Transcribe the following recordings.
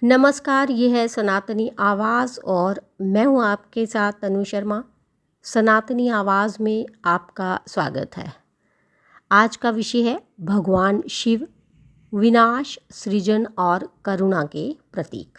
नमस्कार, ये है सनातनी आवाज़ और मैं हूँ आपके साथ तनु शर्मा। सनातनी आवाज़ में आपका स्वागत है। आज का विषय है भगवान शिव, विनाश, सृजन और करुणा के प्रतीक।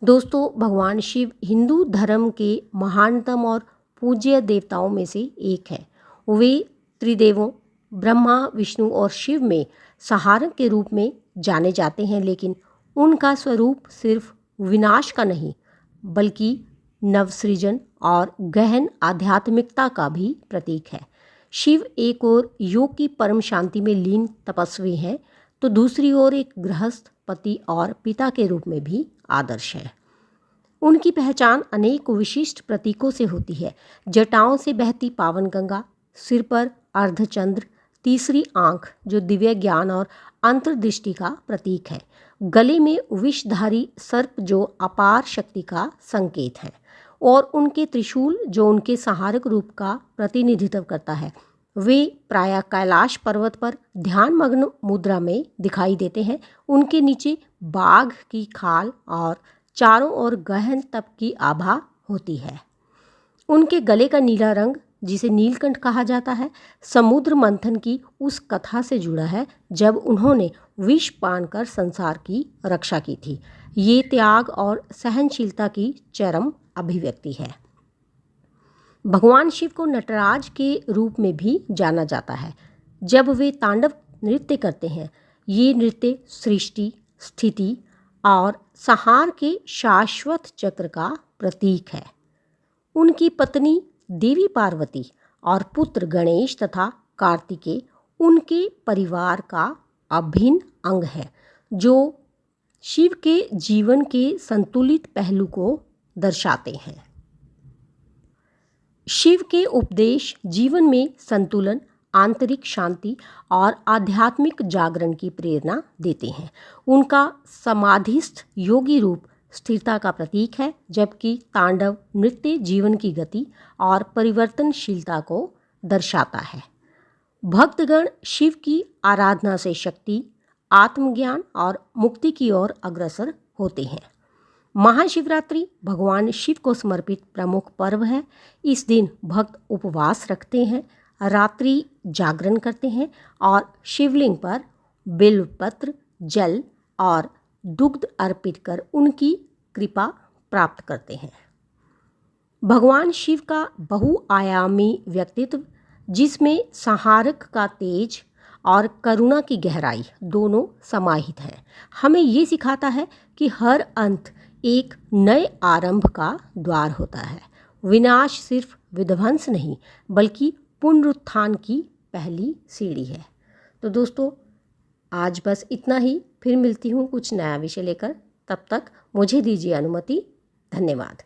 दोस्तों, भगवान शिव हिंदू धर्म के महानतम और पूज्य देवताओं में से एक है। वे त्रिदेवों ब्रह्मा, विष्णु और शिव में सहारक के रूप में जाने जाते हैं, लेकिन उनका स्वरूप सिर्फ विनाश का नहीं बल्कि नवसृजन और गहन आध्यात्मिकता का भी प्रतीक है। शिव एक ओर योग की परम शांति में लीन तपस्वी हैं, तो दूसरी ओर एक गृहस्थ, पति और पिता के रूप में भी आदर्श हैं। उनकी पहचान अनेक विशिष्ट प्रतीकों से होती है। जटाओं से बहती पावन गंगा, सिर पर अर्धचंद्र, तीसरी आंख जो दिव्य ज्ञान और अंतर्दृष्टि का प्रतीक है, गले में विषधारी सर्प जो अपार शक्ति का संकेत है, और उनके त्रिशूल जो उनके सहारक रूप का प्रतिनिधित्व करता है। वे प्रायः कैलाश पर्वत पर ध्यानमग्न मुद्रा में दिखाई देते हैं। उनके नीचे बाघ की खाल और चारों ओर गहन तप की आभा होती है। उनके गले का नीला रंग, जिसे नीलकंठ कहा जाता है, समुद्र मंथन की उस कथा से जुड़ा है जब उन्होंने विष पान कर संसार की रक्षा की थी। ये त्याग और सहनशीलता की चरम अभिव्यक्ति है। भगवान शिव को नटराज के रूप में भी जाना जाता है। जब वे तांडव नृत्य करते हैं, ये नृत्य सृष्टि, स्थिति और संहार के शाश्वत चक्र का प्रतीक है। उनकी पत्नी देवी पार्वती और पुत्र गणेश तथा कार्तिकेय उनके परिवार का अभिन्न अंग है, जो शिव के जीवन के संतुलित पहलू को दर्शाते हैं। शिव के उपदेश जीवन में संतुलन, आंतरिक शांति और आध्यात्मिक जागरण की प्रेरणा देते हैं। उनका समाधिस्थ योगी रूप स्थिरता का प्रतीक है, जबकि तांडव नृत्य जीवन की गति और परिवर्तनशीलता को दर्शाता है। भक्तगण शिव की आराधना से शक्ति, आत्मज्ञान और मुक्ति की ओर अग्रसर होते हैं। महाशिवरात्रि भगवान शिव को समर्पित प्रमुख पर्व है। इस दिन भक्त उपवास रखते हैं, रात्रि जागरण करते हैं और शिवलिंग पर बिल्वपत्र, जल और दुग्ध अर्पित कर उनकी कृपा प्राप्त करते हैं। भगवान शिव का बहुआयामी व्यक्तित्व, जिसमें संहारक का तेज और करुणा की गहराई दोनों समाहित हैं, हमें ये सिखाता है कि हर अंत एक नए आरंभ का द्वार होता है। विनाश सिर्फ विध्वंस नहीं बल्कि पुनरुत्थान की पहली सीढ़ी है। तो दोस्तों, आज बस इतना ही। फिर मिलती हूँ कुछ नया विषय लेकर। तब तक मुझे दीजिए अनुमति। धन्यवाद।